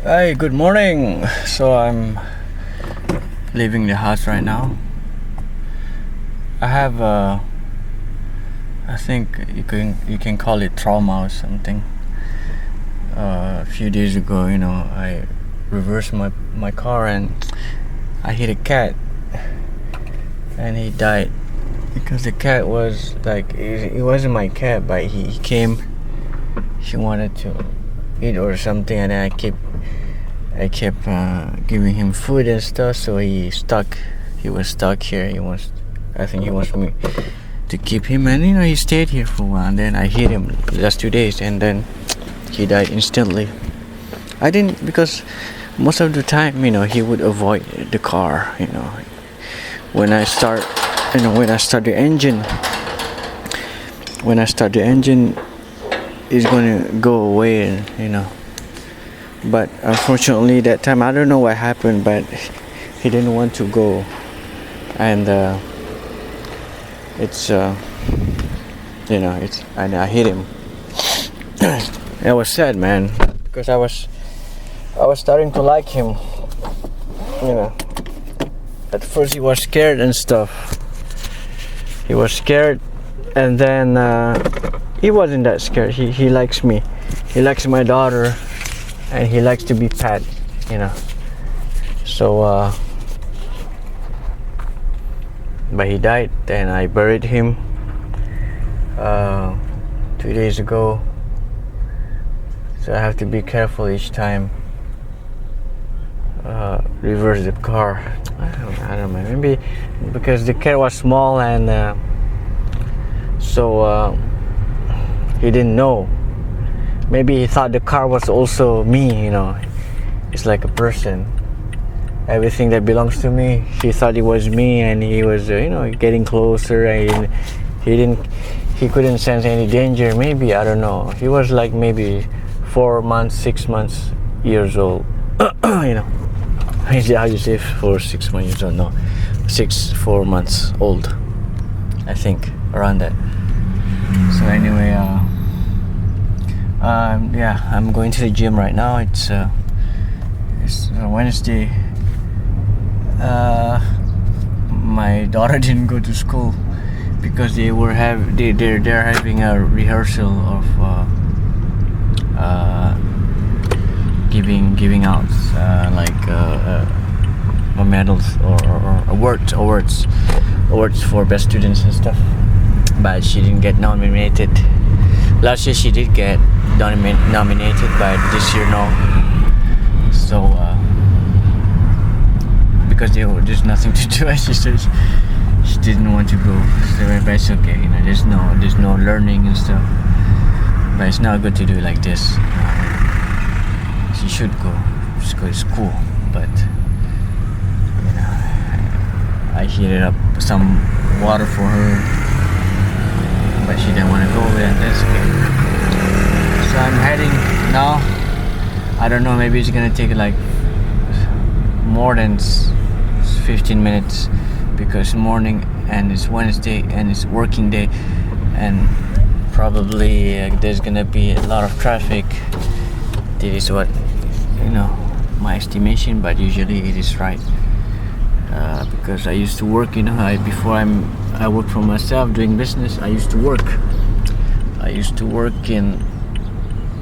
Hi, good morning. So I'm leaving the house right now. I have I think you can call it trauma or something. A few days ago, I reversed my car and I hit a cat, and he died because the cat was like it wasn't my cat, but he came. She wanted to eat or something, and then I kept giving him food and stuff, so he was stuck here. I think he wants me to keep him, and he stayed here for a while, and then I hit him the last 2 days, and then he died instantly. I didn't, because most of the time, he would avoid the car, when I start the engine, it's going to go away, but unfortunately that time I don't know what happened, but he didn't want to go, and and I hit him. It was sad, man, because I was starting to like him. At first he was scared and stuff. He was scared, and then he wasn't that scared. He likes me. He likes my daughter, and he likes to be pet, So, but he died, and I buried him 2 days ago. So I have to be careful each time. Reverse the car. I don't know. Maybe because the cat was small, and so he didn't know. Maybe he thought the car was also me. It's like a person. Everything that belongs to me, he thought it was me, and he was, getting closer, and he couldn't sense any danger. Maybe, I don't know. He was like maybe 4 months, 6 months, years old. How you say for 6 months? You don't know. 4 months old, I think, around that. So anyway, I'm going to the gym right now. It's Wednesday. My daughter didn't go to school because they're having a rehearsal of giving out medals or awards for best students and stuff. But she didn't get nominated. Last year she did get nominated, but this year no. So because there's nothing to do, she says she didn't want to go. So but it's okay, there's no learning and stuff. But it's not good to do it like this. She should go. It's cool, but I heated up some water for her, but she didn't want to go. And that's okay. So I'm heading now. I don't know, maybe it's gonna take like more than 15 minutes because morning, and it's Wednesday, and it's working day, and probably there's gonna be a lot of traffic. This is what my estimation, but usually it is right, because I used to work, before I worked for myself doing business. I used to work in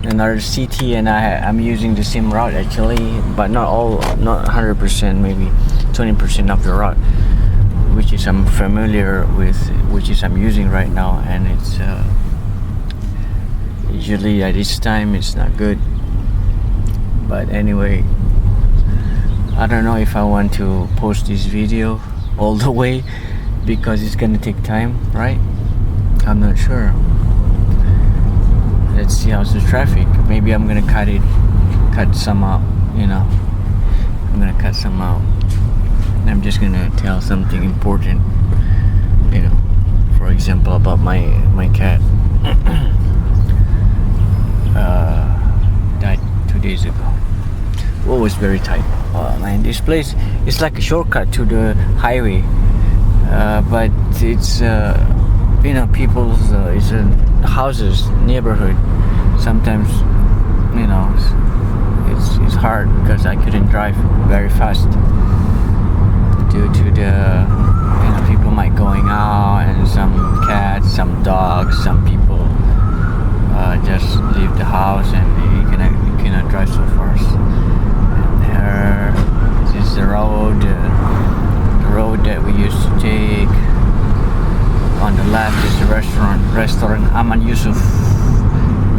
another city, and I'm using the same route actually, but not 100%, maybe 20% of the route, which is I'm familiar with, which is I'm using right now, and it's usually at this time it's not good. But anyway, I don't know if I want to post this video all the way because it's gonna take time, right? I'm not sure. Let's see how's the traffic. Maybe I'm gonna cut some out, I'm gonna cut some out, and I'm just gonna tell something important, for example about my cat. Died 2 days ago. It was very tight. Man, this place is like a shortcut to the highway, but it's people's it's houses, neighborhood. Sometimes it's hard because I couldn't drive very fast due to the people might going out, and some cats, some dogs, some people just leave the house, and you cannot drive so fast. And there is the road that we used to take. On the left is the restaurant Aman Yusuf,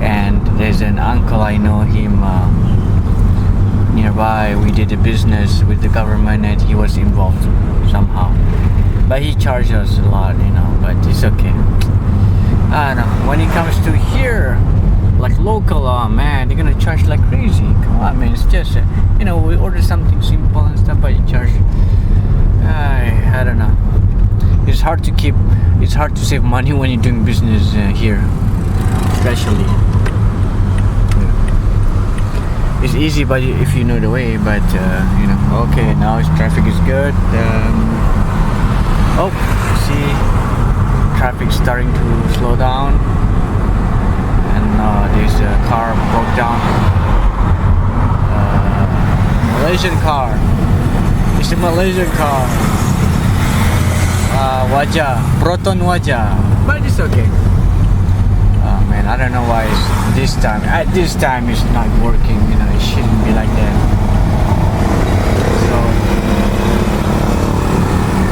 and there's an uncle, I know him nearby. We did a business with the government and he was involved somehow, but he charged us a lot, but it's okay. I don't know, when it comes to here, like local, oh man, they're gonna charge like crazy. Come on, man, it's just we order something simple and stuff, but you charge. I don't know. It's hard to save money when you're doing business here, especially. It's easy, but if you know the way. But okay, now traffic is good. See, traffic starting to slow down, and there's a car broke down. Malaysian car. It's a Malaysian car. Wajah, Proton Wajah, but it's okay. Man, I don't know why at this time it's not working. It shouldn't be like that. So,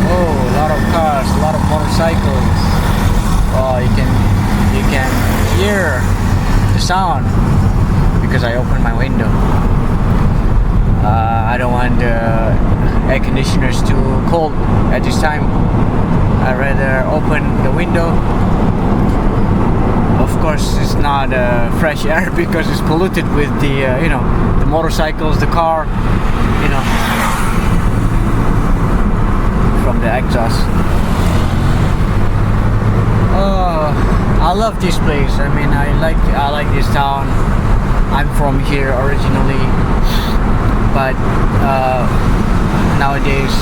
a lot of cars, a lot of motorcycles. You can hear the sound because I opened my window. I don't want the air conditioners too cold at this time. I'd rather open the window. Of course, it's not fresh air because it's polluted with the motorcycles, the car, from the exhaust. I love this place. I mean, I like this town. I'm from here originally, but nowadays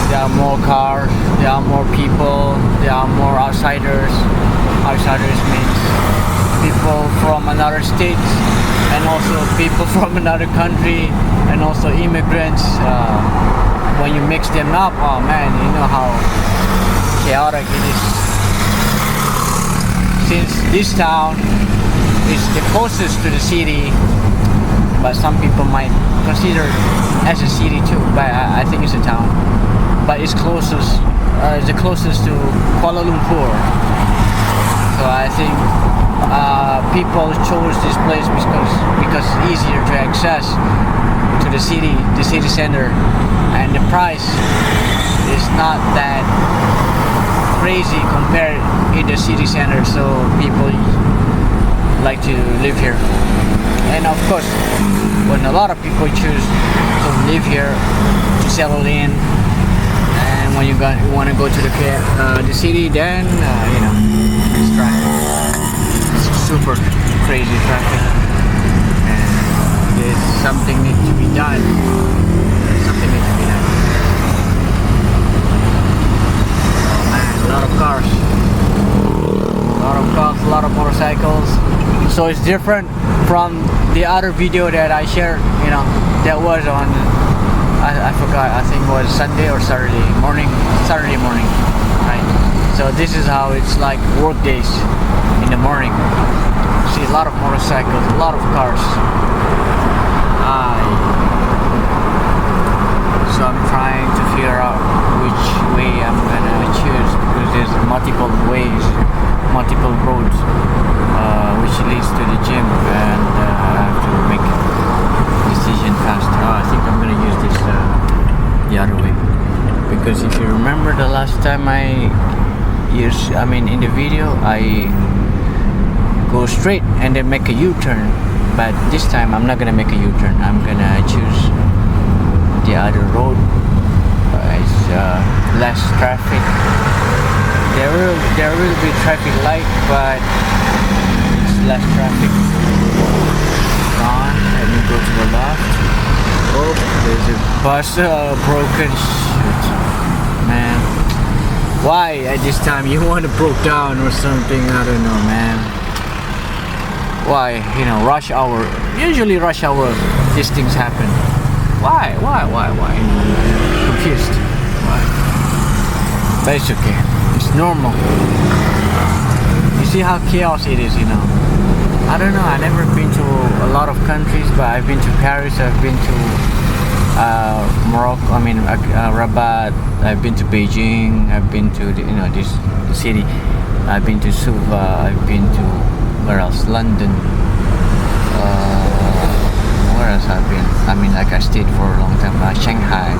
there are more cars, there are more people, there are more outsiders. Outsiders means people from another state, and also people from another country, and also immigrants. When you mix them up, oh man, you know how chaotic it is. Since this town is the closest to the city, but some people might consider it as a city too, but I think it's a town. But it's the closest to Kuala Lumpur. So I think people chose this place because it's easier to access to the city center, and the price is not that crazy compared in the city center. So people like to live here, and of course, when a lot of people choose to live here to settle in, and when you want to go to the city, then it's traffic. It's super crazy traffic, and there's something needs to be done. Oh man, a lot of cars, a lot of motorcycles. So it's different from the other video that I shared. That was on I forgot. I think it was Sunday or Saturday morning, right? So this is how it's like work days in the morning. See a lot of motorcycles, a lot of cars. So I'm trying to figure out which way I'm gonna choose, because there's multiple ways, multiple roads which leads to the gym, and I have to make a decision fast. I think I'm gonna use this the other way, because if you remember the last time in the video I go straight and then make a U-turn, but this time I'm not gonna make a U-turn. I'm gonna choose the other road. It's less traffic. There will be traffic light, but it's less traffic. Let me go to the left. Oh, there's a bus broken. Shoot, man. Why at this time you want to broke down or something? I don't know, man. why rush hour. Usually rush hour, these things happen. Why? Confused. Why? But it's okay. It's normal. You see how chaos it is, I don't know. I've never been to a lot of countries, but I've been to Paris. I've been to Morocco. Rabat. I've been to Beijing. I've been to this city. I've been to Suva. I've been to where else? London. Where else I've been? I stayed for a long time. Shanghai,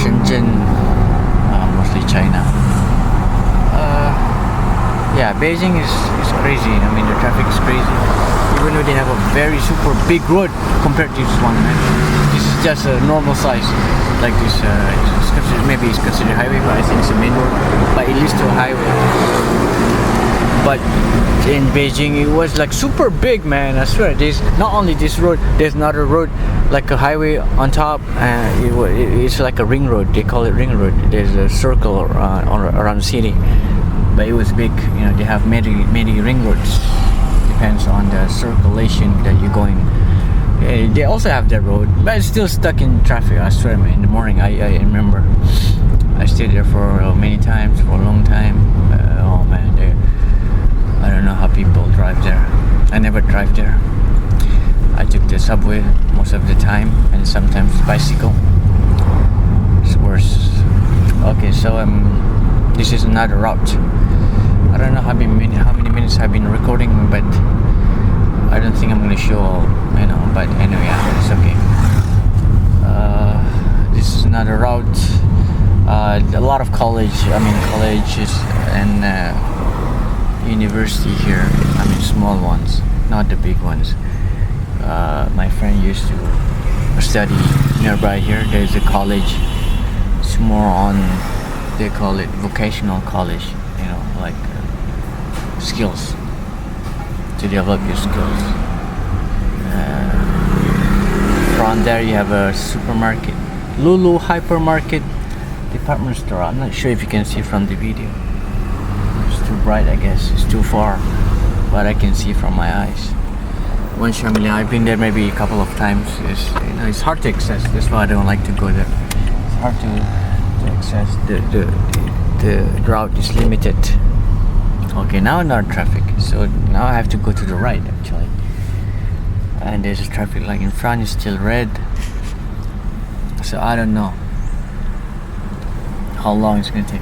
Shenzhen, mostly China. Yeah, Beijing is crazy. The traffic is crazy. Even though they have a very super big road compared to this one, man. This is just a normal size, like this. Maybe it's considered highway, but I think it's a main road. But it leads to a highway. But in Beijing, it was like super big, man. I swear. There's not only this road. There's another road, like a highway on top. It's like a ring road. They call it ring road. There's a circle around the city. But it was big. They have many ring roads. Depends on the circulation that you're going. They also have that road, but it's still stuck in traffic. I swear, man. In the morning, I remember I stayed there for many times for a long time. Oh man, I don't know how people drive there. I never drive there. I took the subway most of the time, and sometimes bicycle. It's worse. Okay, so this is another route. I don't know how many minutes I've been recording, but I don't think I'm gonna show all, but anyway, yeah, it's okay. This is another route. A lot of colleges and university here. Small ones, not the big ones. My friend used to study nearby here. There's a college. It's more on, they call it vocational college, like skills, to develop your skills. From there you have a supermarket, Lulu hypermarket, department store. I'm not sure if you can see from the video. It's too bright, I guess. It's too far, but I can see from my eyes. One Shamelin, I've been there maybe a couple of times. It's hard to access. That's why I don't like to go there. It's hard to access. The route is limited. Okay, now not traffic. So now I have to go to the right actually. And there's a traffic light in front. Is still red. So I don't know how long it's gonna take.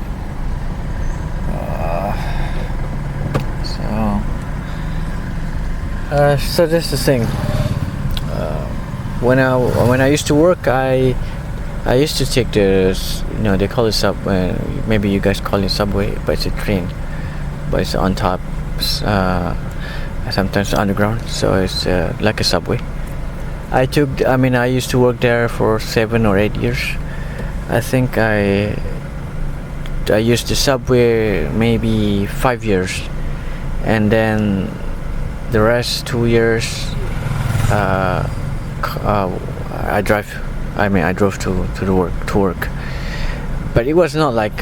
So that's the thing. When I used to work, I used to take they call it subway. Maybe you guys call it subway, but it's a train. But it's on top. Sometimes underground, so it's like a subway. I used to work there for 7 or 8 years. I think I used the subway maybe 5 years, and then the rest 2 years I drove to work. But it was not like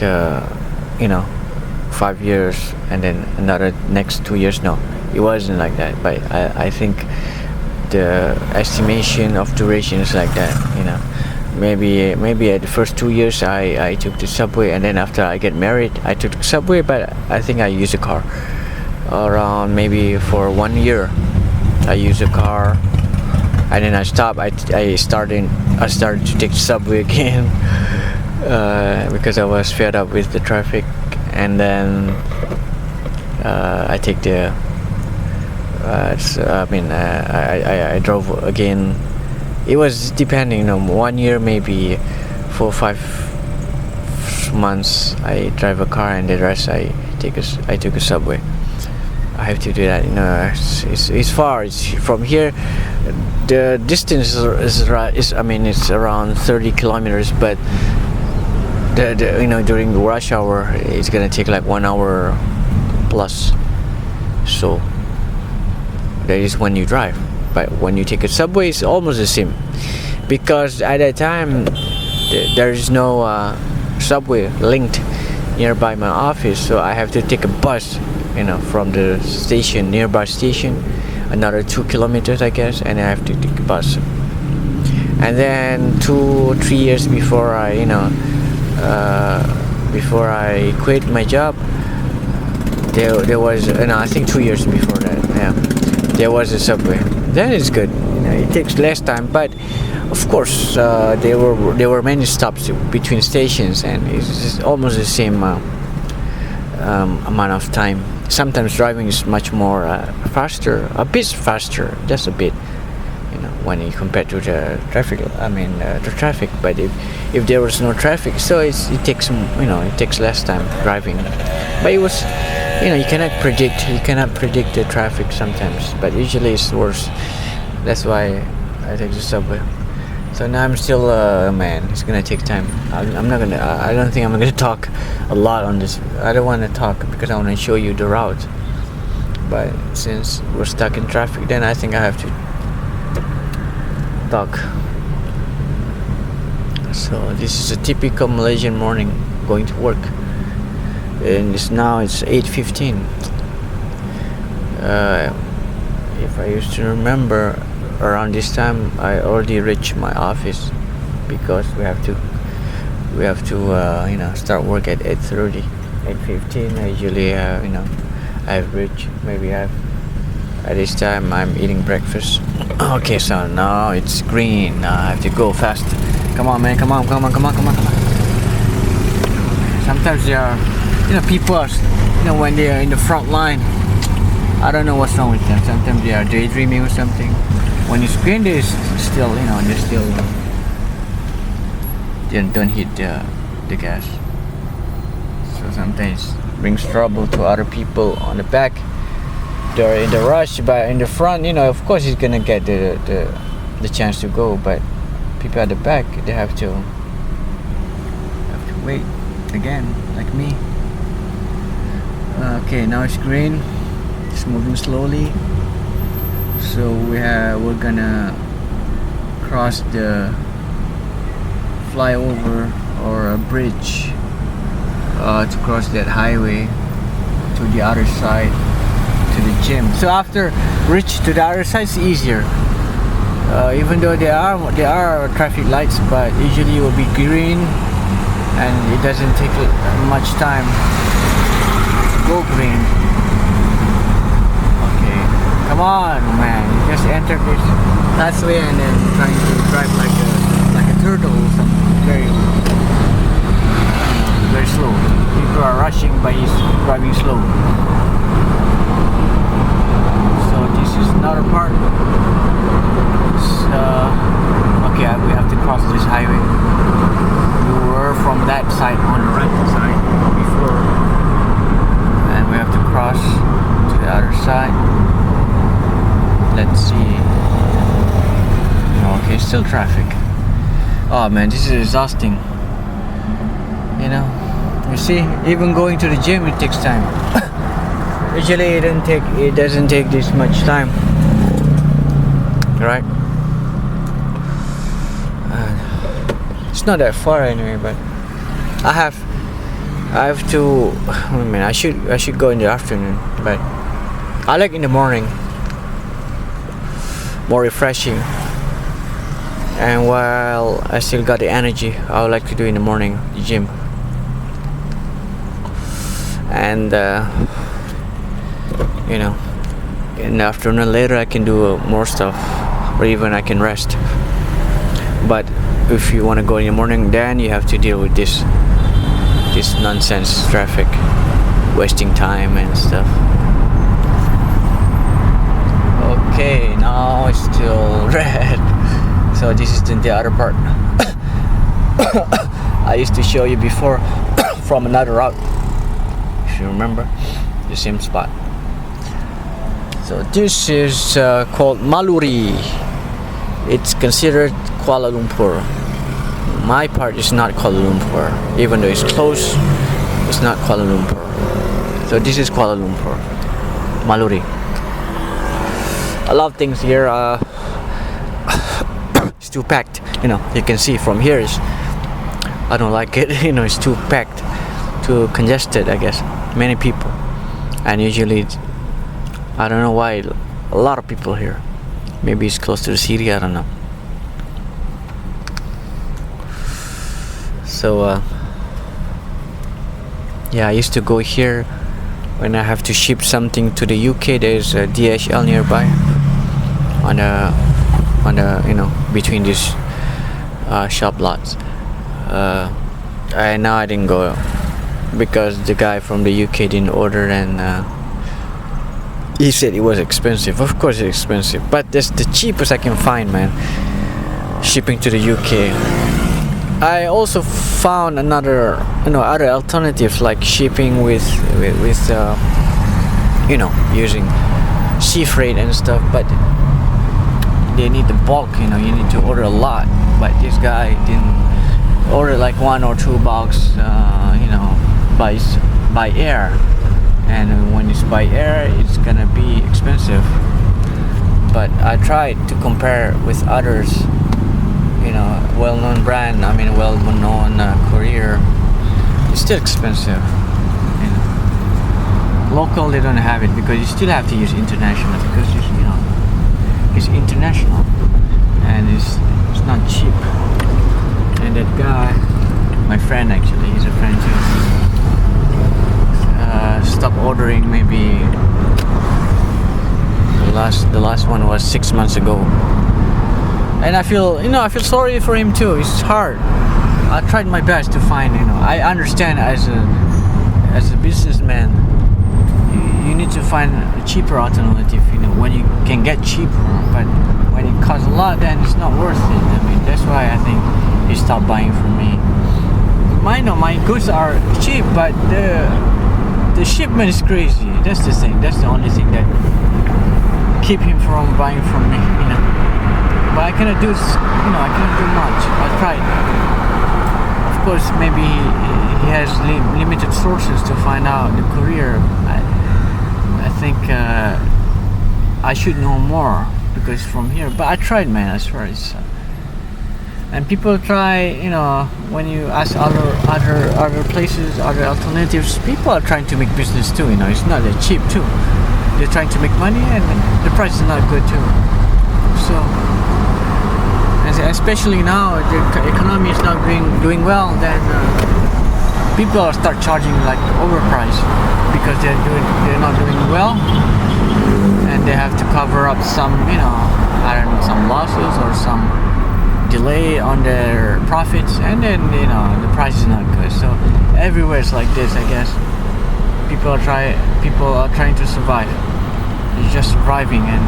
5 years and then another next 2 years. No, it wasn't like that. But I think the estimation of duration is like that. Maybe at the first 2 years I took the subway, and then after I get married I took the subway. But I think I used a car around maybe for 1 year. I used a car, and then I stopped. I started to take the subway again because I was fed up with the traffic. And then I take the I drove again. It was depending, 1 year, maybe 4 or 5 months I drive a car, and the rest I took a subway. I have to do that. It's far. It's from here. The distance is around 30 kilometers, but during the rush hour it's gonna take like 1 hour plus. So that is when you drive. But when you take a subway, it's almost the same, because at that time there is no subway linked nearby my office, so I have to take a bus from the nearby station. another 2 kilometers, I guess, and I have to take a bus. And then 2 or 3 years before before I quit my job, there was, I think 2 years before that, yeah, there was a subway. That is good. It takes less time, but of course there were many stops between stations, and it's just almost the same amount of time. Sometimes driving is much more faster, a bit faster, just a bit, when you compare to the traffic. The traffic. But if there was no traffic, so it takes it takes less time driving. But it was, you cannot predict the traffic sometimes, but usually it's worse. That's why I take the subway. So now I'm still, it's gonna take time. I don't think I'm gonna talk a lot on this. I don't want to talk because I want to show you the route. But since we're stuck in traffic, then I think I have to talk. So this is a typical Malaysian morning going to work. And it's 8:15. If I used to remember, around this time I already reached my office, because we have to start work at 8:30. 8:15 I usually I've reached. At this time I'm eating breakfast. Okay, so now it's green. Now I have to go fast. Come on, man, come on. Sometimes there are people are, when they are in the front line, I don't know what's wrong with them. Sometimes they are daydreaming or something. When it's green, they still, they don't hit the gas. So sometimes it brings trouble to other people on the back. They're in the rush, but in the front, of course he's gonna get the chance to go. But people at the back, they have to wait again, like me. Okay, now it's green. It's moving slowly. So we're gonna cross the flyover or a bridge to cross that highway to the other side, to the gym. So after reach to the other side, it's easier. Even though there are traffic lights, but usually it will be green, and it doesn't take much time to go green. Okay, come on, man! You just enter this pathway and then trying to drive like a turtle or something. Very slow. People are rushing, but he's driving slow. So this is another part. Okay, we have to cross this highway. We were from that side, on the right side before, and we have to cross to the other side. Let's see. Okay, still traffic. Oh man, this is exhausting. You see, even going to the gym, it takes time. Usually it doesn't take this much time, right? It's not that far anyway, but I have to. I should go in the afternoon, but I like in the morning, more refreshing. And while I still got the energy, I would like to do in the morning, the gym. And in the afternoon later I can do more stuff, or even I can rest. But if you want to go in the morning, then you have to deal with this nonsense traffic, wasting time and stuff. Okay, now it's still red. So this is the other part. I used to show you before from another route, if you remember, the same spot. So this is called Maluri. It's considered Kuala Lumpur. My part is not Kuala Lumpur, even though it's close. It's not Kuala Lumpur. So this is Kuala Lumpur, Maluri. A lot of things here. It's too packed. You can see from here. I don't like it. It's too packed, too congested, I guess. Many people, and usually I don't know why A lot of people here. Maybe it's close to the city, I don't know. So yeah, I used to go here when I have to ship something to the UK. There's a DHL nearby on the between these shop lots. Now I didn't go because the guy from the UK didn't order, and he said it was expensive. Of course it's expensive, but that's the cheapest I can find, man. Shipping to the UK. I also found other alternatives like shipping with using sea freight and stuff, but they need the bulk. You need to order a lot. But this guy didn't order like 1 or 2 box, by air, and when it's by air, it's gonna be expensive. But I tried to compare with others, well-known brand. Well-known courier. It's still expensive. Local, they don't have it because you still have to use international because it's international and it's not cheap. And that guy, my friend actually, he's a friend too. Stopped ordering maybe the last one was 6 months ago. And I feel sorry for him too. It's hard. I tried my best to find, I understand as a businessman, you need to find a cheaper alternative, when you can get cheaper, but when it costs a lot, then it's not worth it. That's why I think he stopped buying from me. My goods are cheap, but the shipment is crazy. That's the thing. That's the only thing that keep him from buying from me, But I cannot do, I cannot do much. I tried. Of course, maybe he has limited sources to find out the courier. I think I should know more because from here. But I tried, man. I swear. And people try, when you ask other places, other alternatives, people are trying to make business too. It's not that cheap too. They're trying to make money, and the price is not good too. So, especially now, the economy is not doing well. Then people are start charging like overpriced because they're not doing well, and they have to cover up some, some losses or some delay on their profits, and then the price is not good. So everywhere it's like this, I guess. People are trying to survive. It's just surviving, and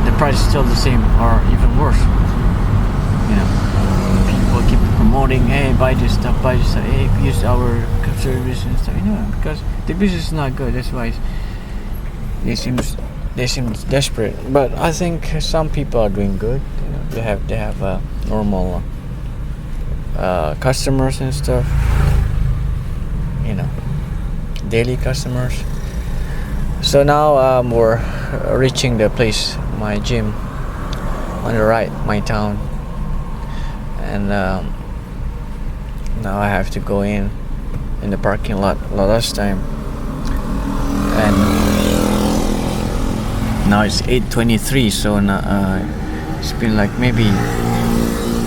the price is still the same or even worse. People keep promoting, hey, buy this stuff, hey, use our service and stuff, because the business is not good. That's why they seem desperate. But I think some people are doing good. They have normal customers and stuff. Daily customers. So now we're reaching the place, my gym on the right, my town, and now I have to go in the parking lot last time, and now it's 8:23, so it's been like maybe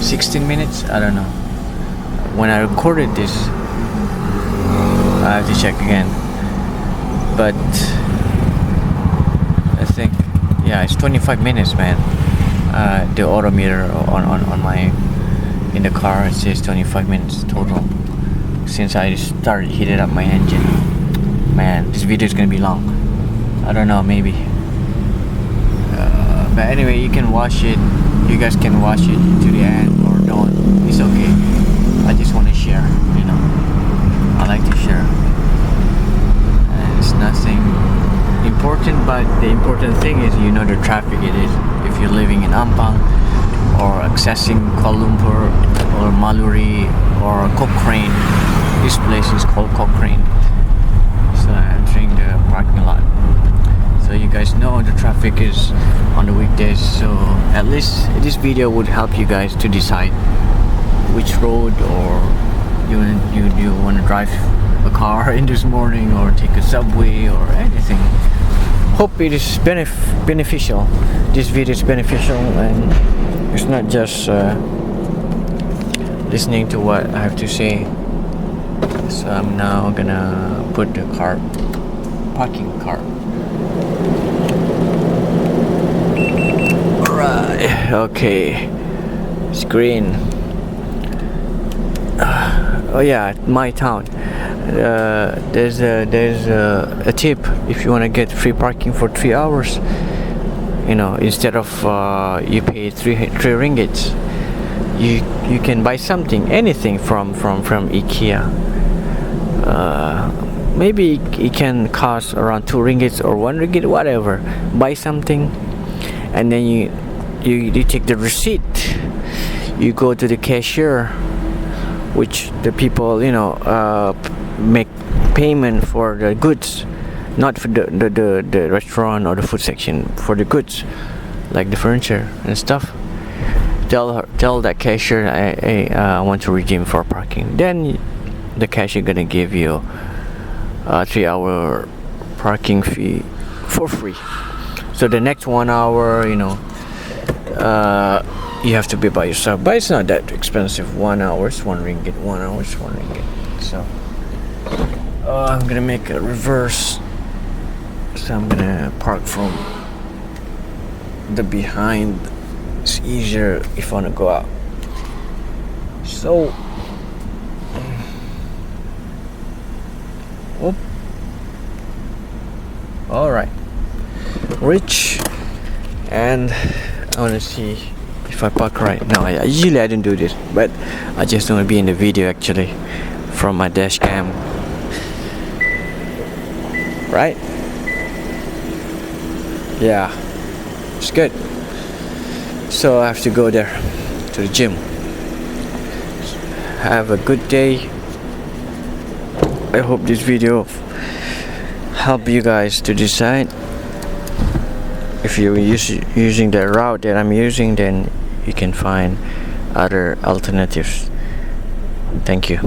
16 minutes, I don't know. When I recorded this, I have to check again, but I think it's 25 minutes, man. The odometer on my in the car, it says 25 minutes total since I started heating up my engine. Man, this video is gonna be long. I don't know, maybe. But anyway, you can watch it. You guys can watch it to the end or don't. It's okay. I just want to share. I like to share. And it's nothing important, but the important thing is the traffic it is. If you're living in Ampang or accessing Kuala Lumpur or Maluri or Cochrane, this place is called Cochrane. So I'm entering the parking lot. So you guys know the traffic is on the weekdays. So at least this video would help you guys to decide which road or you want to drive a car in this morning or take a subway or anything. hope it is beneficial. This video is beneficial, and it's not just listening to what I have to say. So I'm now gonna put the parking car. Alright, okay. It's green. Oh yeah, my town. There's a tip if you want to get free parking for 3 hours. You know, instead of you pay three ringgits, you can buy something, anything from IKEA. Maybe it can cost around 2 ringgits or 1 ringgit, whatever. Buy something, and then you take the receipt. You go to the cashier, which the people, you know, make payment for the goods, not for the restaurant or the food section, for the goods like the furniture and stuff. Tell that cashier I want to redeem for parking. Then the cashier gonna give you a 3-hour parking fee for free. So the next 1 hour, you know, you have to be by yourself, but it's not that expensive. 1 hour is 1 ringgit. 1 hour is 1 ringgit. So I'm gonna make a reverse. So I'm gonna park from the behind. It's easier if I wanna go out. So all right, reach, and I wanna see if I park right. No, usually I don't do this, but I just don't want to be in the video actually from my dash cam. Right? Yeah, it's good. So I have to go there to the gym. Have a good day. I hope this video help you guys to decide. If you're using the route that I'm using, then you can find other alternatives. Thank you.